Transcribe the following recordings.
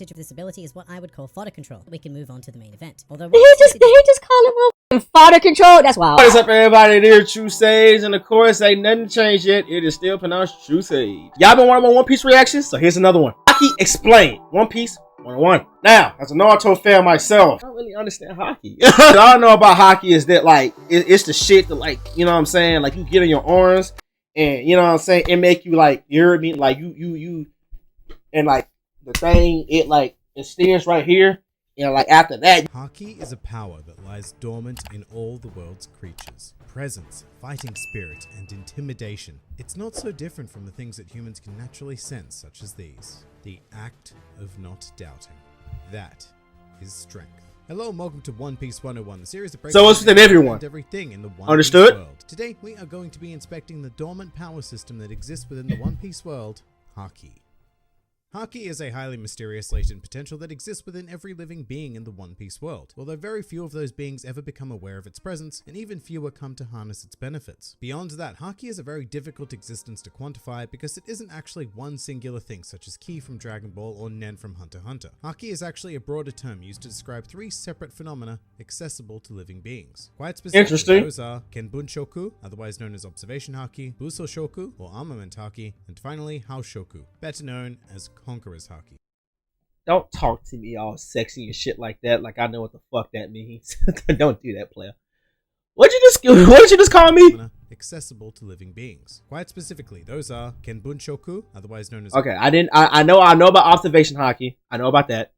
of this ability is what I would call fodder control. We can move on to the main event. Although Did he just call him fodder control? That's wild. What is up, everybody? Dear True Sage, and of course, ain't nothing changed yet. It is still pronounced True Sage. Y'all been wanting my One Piece reactions, so here's another one. Haki Explained. One Piece 101. Now, as a Naruto fan myself, I don't really understand Haki. All I know about Haki is that, like, it's the shit that, like, you know what I'm saying? Like, you get in your arms, and, you know what I'm saying? It make you, like, you hear me? Like, you, and, like, the thing, it stands right here. You know, like after that. Haki is a power that lies dormant in all the world's creatures. Presence, fighting spirit, and intimidation. It's not so different from the things that humans can naturally sense, such as these. The act of not doubting. That is strength. Hello and welcome to One Piece 101, the series that breaks so it's within everyone. Everything in the One Understood? Piece world. Today we are going to be inspecting the dormant power system that exists within the One Piece world, Haki. Haki is a highly mysterious latent potential that exists within every living being in the One Piece world, although very few of those beings ever become aware of its presence, and even fewer come to harness its benefits. Beyond that, Haki is a very difficult existence to quantify because it isn't actually one singular thing such as Ki from Dragon Ball or Nen from Hunter x Hunter. Haki is actually a broader term used to describe three separate phenomena accessible to living beings. Quite specifically, those are Kenbun Shoku, otherwise known as Observation Haki, Buso Shoku, or Armament Haki, and finally Hao Shoku, better known as Conqueror's Haki. Don't talk to me all sexy and shit like that. Like I know what the fuck that means. Don't do that, player. What did you just call me? Accessible to living beings. Quite specifically, those are Kenbun Shoku, otherwise known as. Okay, I know about Observation Haki. I know about that.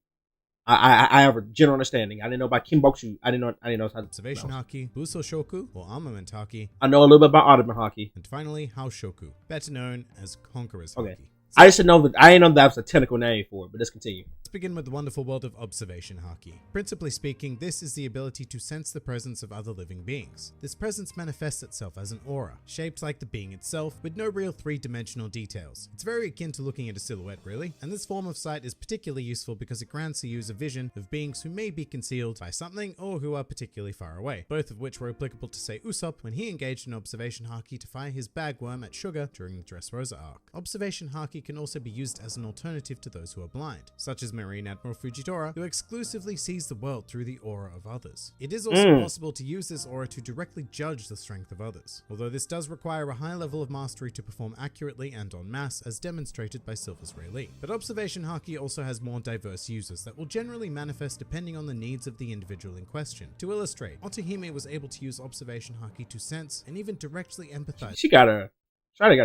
I have a general understanding. I didn't know about Kinboksu. I didn't know Observation Haki, Buso Shoku, or Armament Haki. I know a little bit about Armament Haki. And finally, Hao Shoku, better known as Conqueror's Okay. Haki. I just know that I didn't know that was a technical name for it, but let's continue. Let's begin with the wonderful world of Observation Haki. Principally speaking, this is the ability to sense the presence of other living beings. This presence manifests itself as an aura, shaped like the being itself, with no real three-dimensional details. It's very akin to looking at a silhouette, really, and this form of sight is particularly useful because it grants the user vision of beings who may be concealed by something or who are particularly far away, both of which were applicable to, say, Usopp when he engaged in Observation Haki to fire his bagworm at Sugar during the Dressrosa arc. Observation Haki can also be used as an alternative to those who are blind, such as Marine Admiral Fujitora, who exclusively sees the world through the aura of others. It is also possible to use this aura to directly judge the strength of others, although this does require a high level of mastery to perform accurately and en masse, as demonstrated by Silver's Rayleigh. But Observation Haki also has more diverse users that will generally manifest depending on the needs of the individual in question. To illustrate, Otohime was able to use Observation Haki to sense and even directly empathize. She got a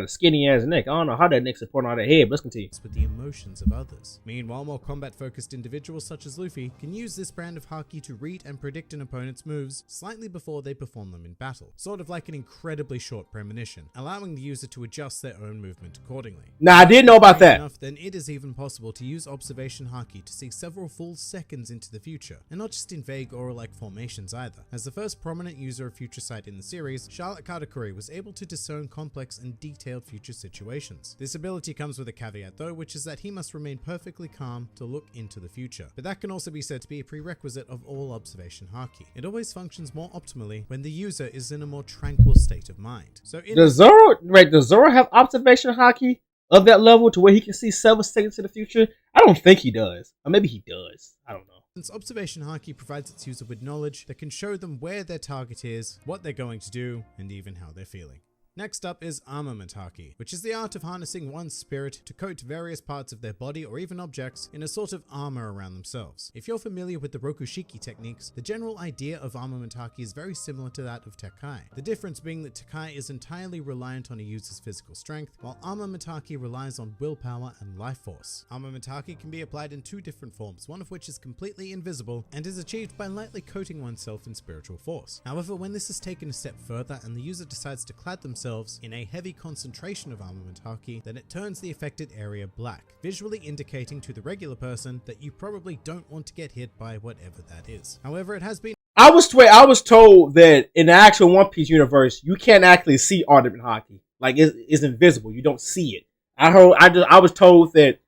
skinny ass neck. I don't know how that neck's supporting all that head, but let's continue. With the emotions of others. Meanwhile, more combat-focused individuals such as Luffy can use this brand of Haki to read and predict an opponent's moves slightly before they perform them in battle, sort of like an incredibly short premonition, allowing the user to adjust their own movement accordingly. Now, I did know about that. Enough, then it is even possible to use Observation Haki to see several full seconds into the future, and not just in vague aura-like formations either. As the first prominent user of Future Sight in the series, Charlotte Katakuri was able to discern complex and detailed future situations. This ability comes with a caveat though, which is that he must remain perfectly calm to look into the future. But that can also be said to be a prerequisite of all Observation Haki. It always functions more optimally when the user is in a more tranquil state of mind. So does Zoro have Observation Haki of that level to where he can see 7 seconds in the future? I don't think he does. Or maybe he does. I don't know. Since Observation Haki provides its user with knowledge that can show them where their target is, what they're going to do, and even how they're feeling. Next up is Armament Haki, which is the art of harnessing one's spirit to coat various parts of their body or even objects in a sort of armor around themselves. If you're familiar with the Rokushiki techniques, the general idea of Armament Haki is very similar to that of Tekkai. The difference being that Tekkai is entirely reliant on a user's physical strength, while Armament Haki relies on willpower and life force. Armament Haki can be applied in two different forms, one of which is completely invisible and is achieved by lightly coating oneself in spiritual force. However, when this is taken a step further and the user decides to clad themselves in a heavy concentration of Armament Haki, then it turns the affected area black, visually indicating to the regular person that you probably don't want to get hit by whatever that is. However, it has been I was told that in the actual One Piece universe, you can't actually see Armament Haki. Like it's invisible. You don't see it. I was told that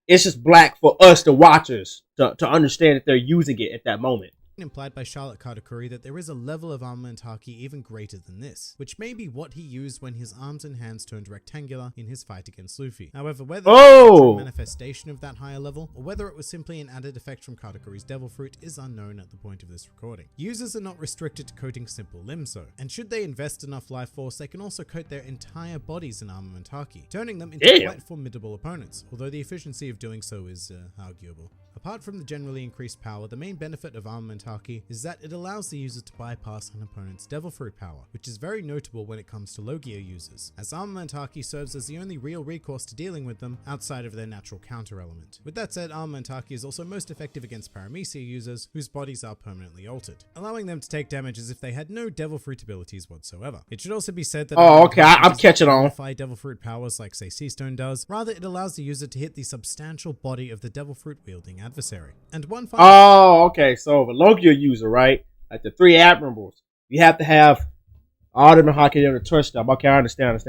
it's just black for us, the watchers, to understand that they're using it at that moment. implied by Charlotte Katakuri that there is a level of armament haki even greater than this, which may be what he used when his arms and hands turned rectangular in his fight against Luffy. However, whether it's a true manifestation of that higher level, or whether it was simply an added effect from Katakuri's Devil Fruit is unknown at the point of this recording. Users are not restricted to coating simple limbs though, and should they invest enough life force, they can also coat their entire bodies in armament haki, turning them into quite formidable opponents, although the efficiency of doing so is arguable. Apart from the generally increased power, the main benefit of armament haki is that it allows the user to bypass an opponent's Devil Fruit power, which is very notable when it comes to Logia users, as armament haki serves as the only real recourse to dealing with them outside of their natural counter element. With that said, armament haki is also most effective against Paramecia users whose bodies are permanently altered, allowing them to take damage as if they had no Devil Fruit abilities whatsoever. It should also be said that I'm catching on. Devil Fruit powers like say Seastone does, rather it allows the user to hit the substantial body of the Devil Fruit wielding adversary. And one final okay, so if a Logia user, right, like the 3 Admirals, you have to have Armament Haki to touch them. Okay, I understand.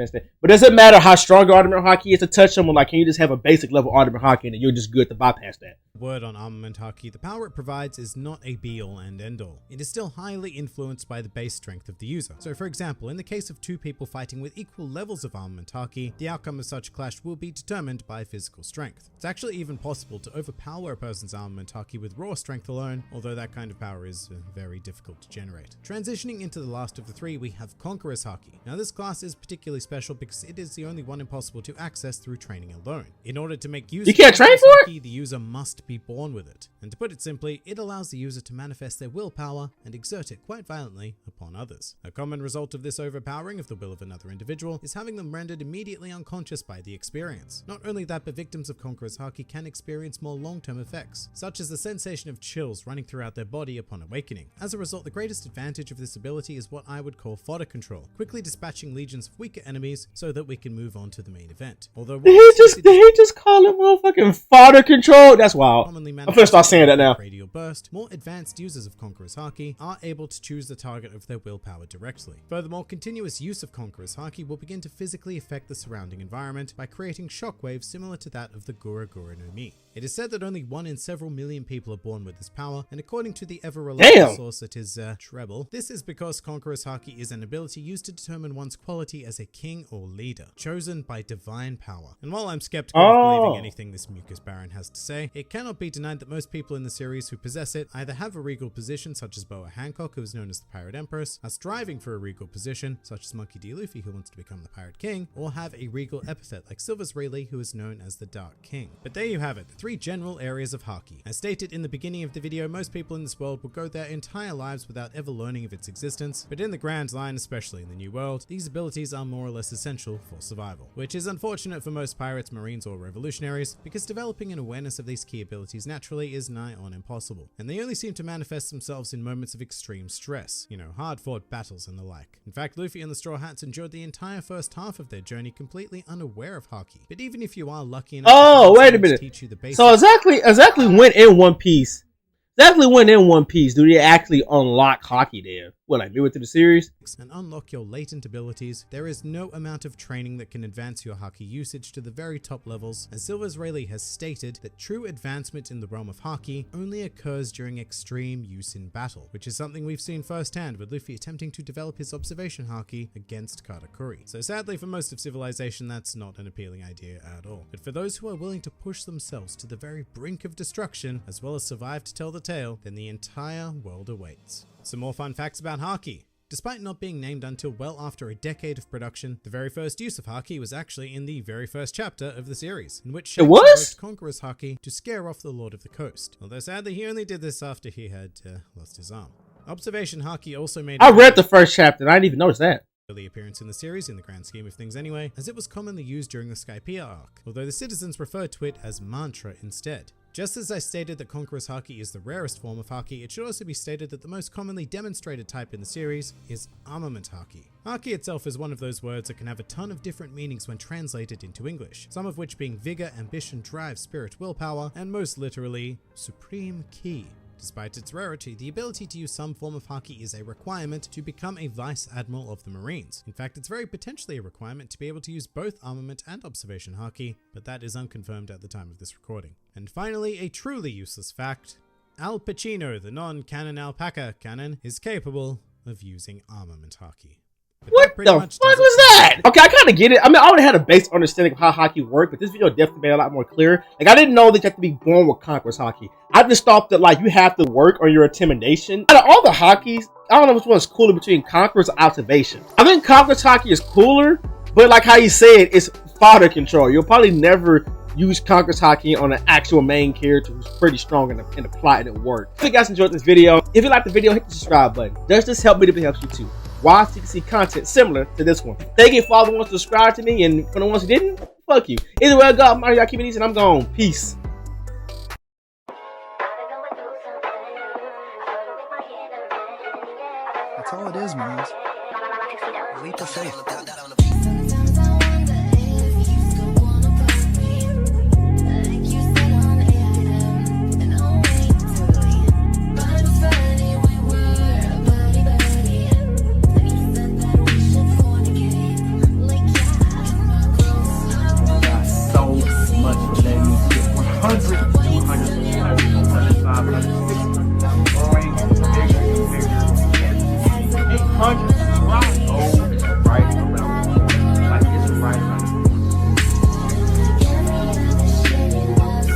But does it matter how strong Armament Haki is to touch them, or like can you just have a basic level Armament Haki and you're just good to bypass that? Word on armament haki, the power it provides is not a be-all and end-all. It is still highly influenced by the base strength of the user. So for example, in the case of 2 people fighting with equal levels of armament haki, the outcome of such a clash will be determined by physical strength. It's actually even possible to overpower a person's armament haki with raw strength alone, although that kind of power is very difficult to generate. Transitioning into the last of the 3, we have Conqueror's Haki. Now this class is particularly special because it is the only one impossible to access through training alone. In order to make use of Conqueror's Haki, the user must be born with it. And to put it simply, it allows the user to manifest their willpower and exert it quite violently upon others. A common result of this overpowering of the will of another individual is having them rendered immediately unconscious by the experience. Not only that, but victims of Conqueror's Haki can experience more long-term effects, such as the sensation of chills running throughout their body upon awakening. As a result, the greatest advantage of this ability is what I would call fodder control, quickly dispatching legions of weaker enemies so that we can move on to the main event. Although did he just call it motherfucking fodder control? That's wild. I'm first start saying that now. Radial burst, more advanced users of Conqueror's Haki are able to choose the target of their willpower directly. Furthermore, continuous use of Conqueror's Haki will begin to physically affect the surrounding environment by creating shockwaves similar to that of the Gura Gura no Mi. It is said that only 1 in several million people are born with this power, and according to the ever-reliable source that is Treble, this is because Conqueror's Haki is an ability used to determine one's quality as a king or leader, chosen by divine power. And while I'm skeptical of believing anything this mucus baron has to say, it cannot be denied that most people in the series who possess it either have a regal position, such as Boa Hancock, who is known as the Pirate Empress, are striving for a regal position, such as Monkey D. Luffy, who wants to become the Pirate King, or have a regal epithet like Silver's Rayleigh, who is known as the Dark King. But there you have it, the 3 general areas of Haki. As stated in the beginning of the video, most people in this world will go their entire lives without ever learning of its existence, but in the grand line, especially in the New World, these abilities are more or less essential for survival, which is unfortunate for most pirates, marines, or revolutionaries, because developing an awareness of these key abilities naturally is nigh on impossible, and they only seem to manifest themselves in moments of extreme stress, hard-fought battles and the like. In fact, Luffy and the Straw Hats endured the entire first half of their journey completely unaware of Haki. But even if you are lucky enough to teach you the basics, so exactly when in One Piece do they actually unlock Haki there? What, like midway through the series? And unlock your latent abilities, there is no amount of training that can advance your Haki usage to the very top levels, as Silver's Rayleigh has stated that true advancement in the realm of Haki only occurs during extreme use in battle, which is something we've seen firsthand with Luffy attempting to develop his observation Haki against Katakuri. So sadly for most of civilization, that's not an appealing idea at all. But for those who are willing to push themselves to the very brink of destruction, as well as survive to tell the tale, then the entire world awaits. Some more fun facts about Haki. Despite not being named until well after a decade of production, the very first use of Haki was actually in the very first chapter of the series, in which Shanks invoked Conqueror's Haki to scare off the Lord of the Coast, although sadly he only did this after he had lost his arm. Observation Haki also made I read the first chapter and I didn't even notice that. Early appearance in the series in the grand scheme of things anyway, as it was commonly used during the Skypiea arc, although the citizens referred to it as mantra instead. Just as I stated that Conqueror's Haki is the rarest form of Haki, it should also be stated that the most commonly demonstrated type in the series is Armament Haki. Haki itself is one of those words that can have a ton of different meanings when translated into English, some of which being vigor, ambition, drive, spirit, willpower, and most literally, supreme key. Despite its rarity, the ability to use some form of Haki is a requirement to become a Vice Admiral of the Marines. In fact, it's very potentially a requirement to be able to use both Armament and Observation Haki, but that is unconfirmed at the time of this recording. And finally, a truly useless fact, Al Pacino, the non-canon alpaca canon, is capable of using armament haki. But What the fuck was that? Okay, I kind of get it. I mean, I already had a basic understanding of how Haki worked, but this video definitely made it a lot more clear. Like, I didn't know that you have to be born with Conqueror's Haki. I just thought that, like, you have to work on your intimidation. Out of all the Hakis, I don't know which one is cooler between Conqueror's or Observation. I think Conqueror's Haki is cooler, but like how you said, it's fodder control. You'll probably never use Conqueror's Haki on an actual main character who's pretty strong in the plot and it worked. If you guys enjoyed this video, if you liked the video, hit the subscribe button. Does this help me if it helps you too? Why? So you can see content similar to this one. Thank you for all the ones to subscribe to me, and for the ones who didn't, fuck you. Either way I go, I'm out here, y'all keep it easy, and I'm gone. Peace. That's all it is, man. Leap of faith.